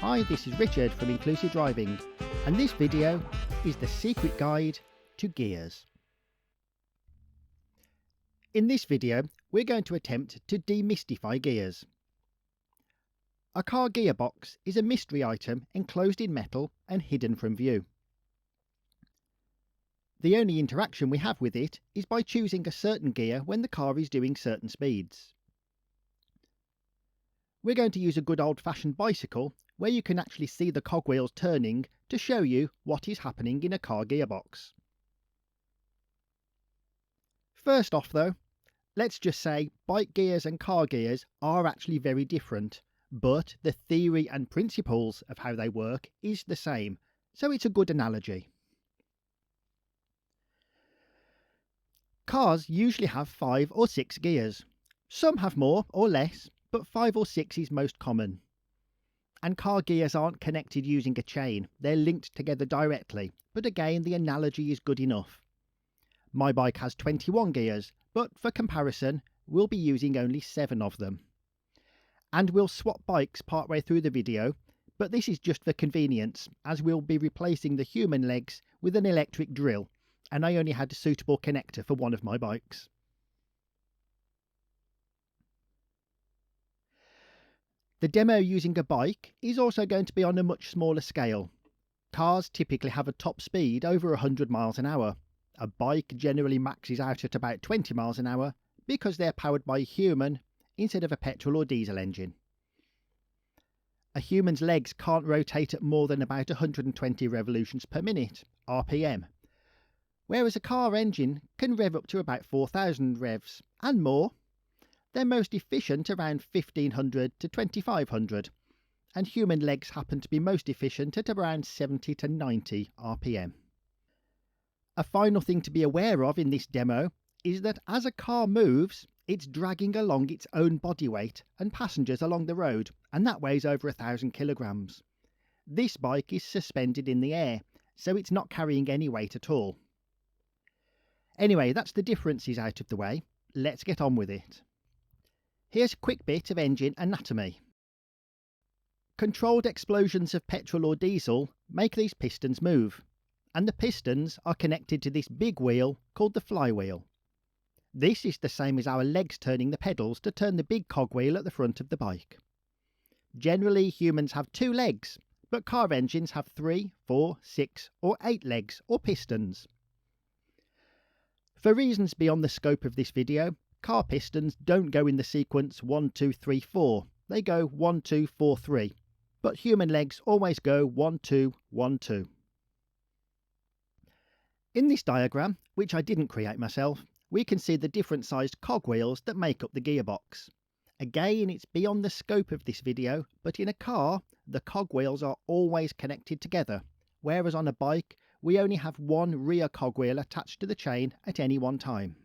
Hi, this is Richard from Inclusive Driving, and this video is the secret guide to gears. In this video, we're going to attempt to demystify gears. A car gearbox is a mystery item enclosed in metal and hidden from view. The only interaction we have with it is by choosing a certain gear when the car is doing certain speeds. We're going to use a good old-fashioned bicycle where you can actually see the cogwheels turning to show you what is happening in a car gearbox. First off though, let's just say bike gears and car gears are actually very different, but the theory and principles of how they work is the same, so it's a good analogy. Cars usually have 5 or 6 gears. Some have more or less, but 5 or 6 is most common. And car gears aren't connected using a chain, they're linked together directly, but again the analogy is good enough. My bike has 21 gears, but for comparison we'll be using only 7 of them. And we'll swap bikes partway through the video, but this is just for convenience, as we'll be replacing the human legs with an electric drill, and I only had a suitable connector for one of my bikes. The demo using a bike is also going to be on a much smaller scale. Cars typically have a top speed over 100 miles an hour. A bike generally maxes out at about 20 miles an hour because they're powered by a human instead of a petrol or diesel engine. A human's legs can't rotate at more than about 120 revolutions per minute, RPM, whereas a car engine can rev up to about 4,000 revs and more. They're most efficient around 1500 to 2500, and human legs happen to be most efficient at around 70 to 90 RPM. A final thing to be aware of in this demo is that as a car moves, it's dragging along its own body weight and passengers along the road, and that weighs over 1,000 kilograms. This bike is suspended in the air, so it's not carrying any weight at all. Anyway, that's the differences out of the way. Let's get on with it. Here's a quick bit of engine anatomy. Controlled explosions of petrol or diesel make these pistons move, and the pistons are connected to this big wheel called the flywheel. This is the same as our legs turning the pedals to turn the big cogwheel at the front of the bike. Generally, humans have 2 legs, but car engines have 3, 4, 6 or 8 legs or pistons. For reasons beyond the scope of this video, car pistons don't go in the sequence 1, 2, 3, 4. They go 1, 2, 4, 3. But human legs always go 1, 2, 1, 2. In this diagram, which I didn't create myself, we can see the different sized cogwheels that make up the gearbox. Again, it's beyond the scope of this video, but in a car, the cogwheels are always connected together, whereas on a bike, we only have one rear cogwheel attached to the chain at any one time.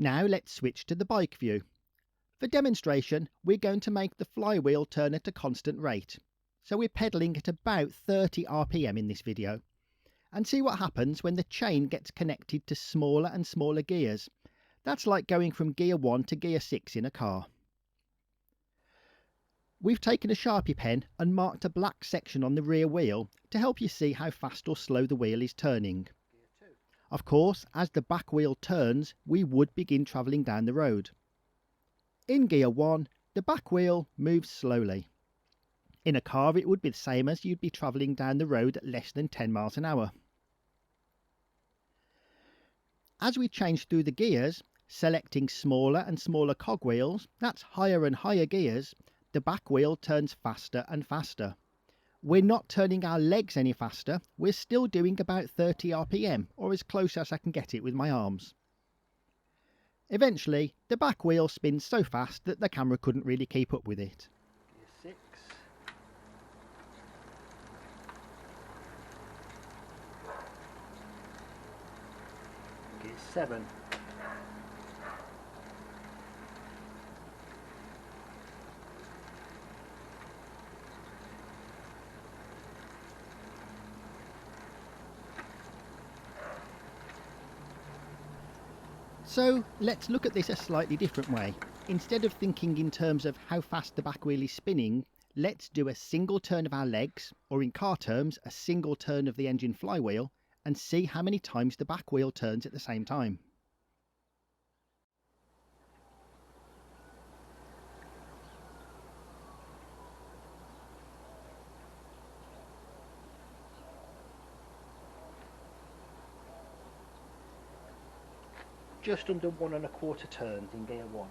Now let's switch to the bike view. For demonstration, we're going to make the flywheel turn at a constant rate. So we're pedalling at about 30 RPM in this video. And see what happens when the chain gets connected to smaller and smaller gears. That's like going from gear 1 to gear 6 in a car. We've taken a Sharpie pen and marked a black section on the rear wheel to help you see how fast or slow the wheel is turning. Of course, as the back wheel turns, we would begin travelling down the road. In gear 1, the back wheel moves slowly. In a car, it would be the same as you'd be travelling down the road at less than 10 miles an hour. As we change through the gears, selecting smaller and smaller cogwheels, that's higher and higher gears, the back wheel turns faster and faster. We're not turning our legs any faster, we're still doing about 30 RPM, or as close as I can get it with my arms. Eventually, the back wheel spins so fast that the camera couldn't really keep up with it. Gear 6. Gear 7. So let's look at this a slightly different way. Instead of thinking in terms of how fast the back wheel is spinning, let's do a single turn of our legs, or in car terms, a single turn of the engine flywheel, and see how many times the back wheel turns at the same time. Just under 1¼ turns in gear 1.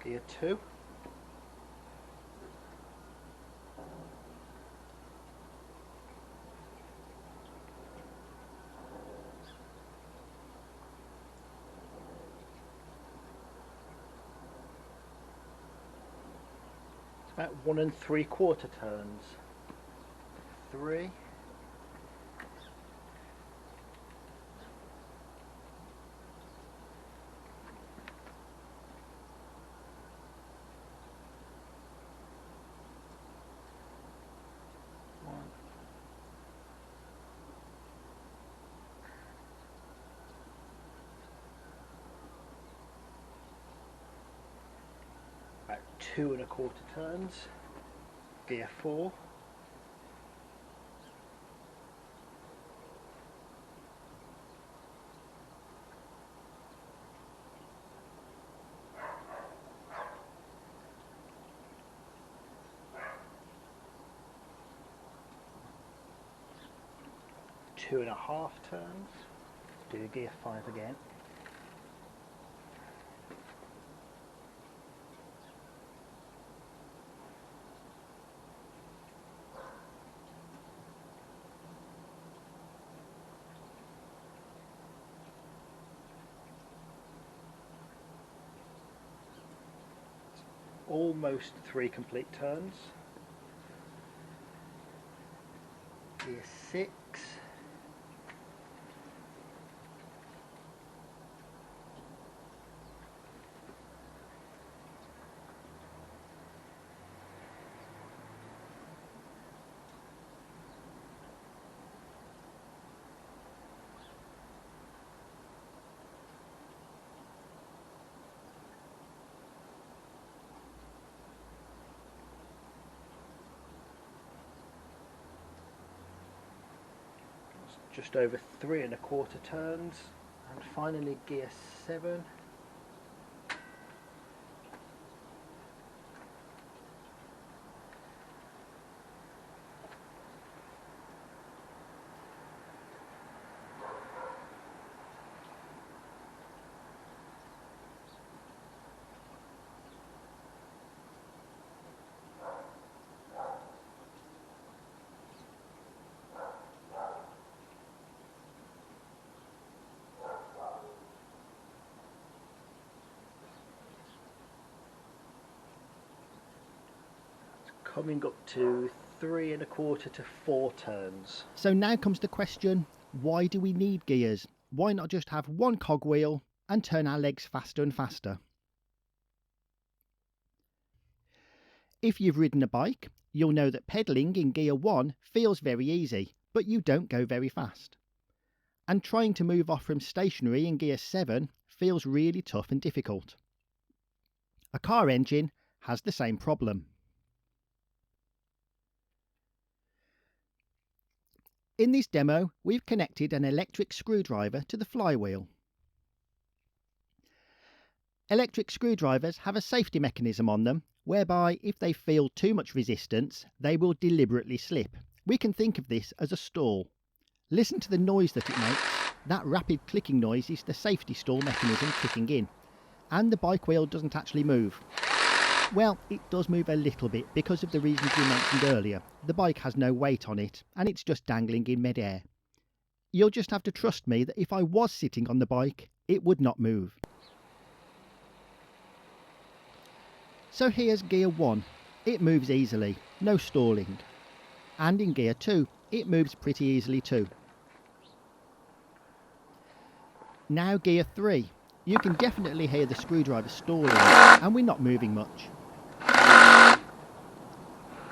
Gear 2. It's about 1¾ turns. 3. About 2¼ turns. Gear 4. Two and a half turns. Do gear 5 again. Almost 3 complete turns. Gear 6. Just over 3¼ turns, and finally gear 7. Coming up to 3¼ to 4 turns. So now comes the question, why do we need gears? Why not just have one cogwheel and turn our legs faster and faster? If you've ridden a bike, you'll know that pedalling in gear 1 feels very easy, but you don't go very fast. And trying to move off from stationary in gear 7 feels really tough and difficult. A car engine has the same problem. In this demo, we've connected an electric screwdriver to the flywheel. Electric screwdrivers have a safety mechanism on them, whereby if they feel too much resistance, they will deliberately slip. We can think of this as a stall. Listen to the noise that it makes. That rapid clicking noise is the safety stall mechanism kicking in. And the bike wheel doesn't actually move. Well, it does move a little bit because of the reasons we mentioned earlier. The bike has no weight on it and it's just dangling in mid-air. You'll just have to trust me that if I was sitting on the bike, it would not move. So here's gear 1. It moves easily, no stalling. And in gear 2, it moves pretty easily too. Now gear 3. You can definitely hear the screwdriver stalling, and we're not moving much.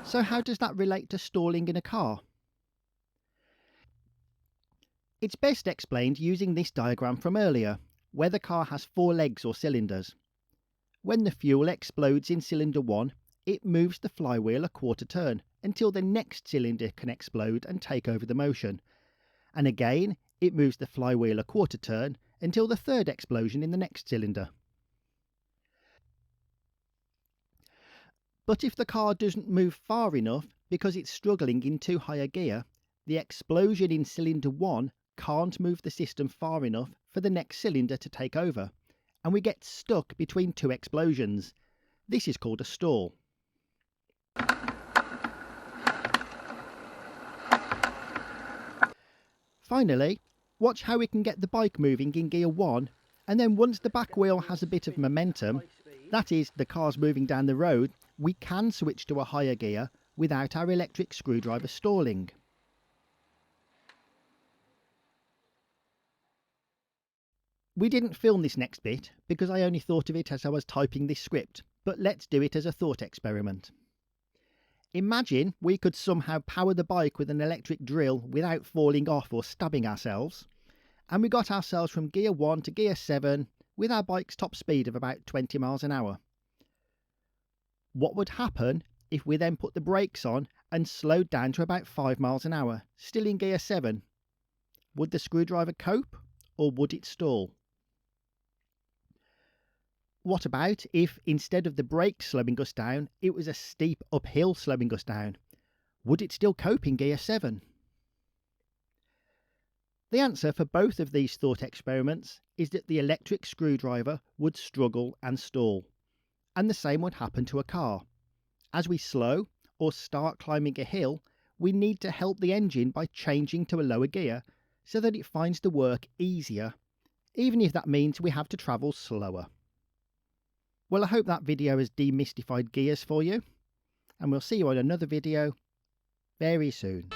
So how does that relate to stalling in a car? It's best explained using this diagram from earlier, where the car has 4 legs or cylinders. When the fuel explodes in cylinder 1, it moves the flywheel a quarter turn until the next cylinder can explode and take over the motion. And again, it moves the flywheel a quarter turn until the third explosion in the next cylinder. But if the car doesn't move far enough because it's struggling in too high a gear, the explosion in cylinder 1 can't move the system far enough for the next cylinder to take over, and we get stuck between two explosions. This is called a stall. Finally, watch how we can get the bike moving in gear 1, and then once the back wheel has a bit of momentum, that is, the car's moving down the road, we can switch to a higher gear without our electric screwdriver stalling. We didn't film this next bit because I only thought of it as I was typing this script, but let's do it as a thought experiment. Imagine we could somehow power the bike with an electric drill without falling off or stabbing ourselves, and we got ourselves from gear 1 to gear 7 with our bike's top speed of about 20 miles an hour. What would happen if we then put the brakes on and slowed down to about 5 miles an hour, still in gear 7? Would the screwdriver cope, or would it stall? What about if, instead of the brakes slowing us down, it was a steep uphill slowing us down? Would it still cope in gear 7? The answer for both of these thought experiments is that the electric screwdriver would struggle and stall, and the same would happen to a car. As we slow or start climbing a hill, we need to help the engine by changing to a lower gear so that it finds the work easier, even if that means we have to travel slower. Well, I hope that video has demystified gears for you, and we'll see you on another video very soon.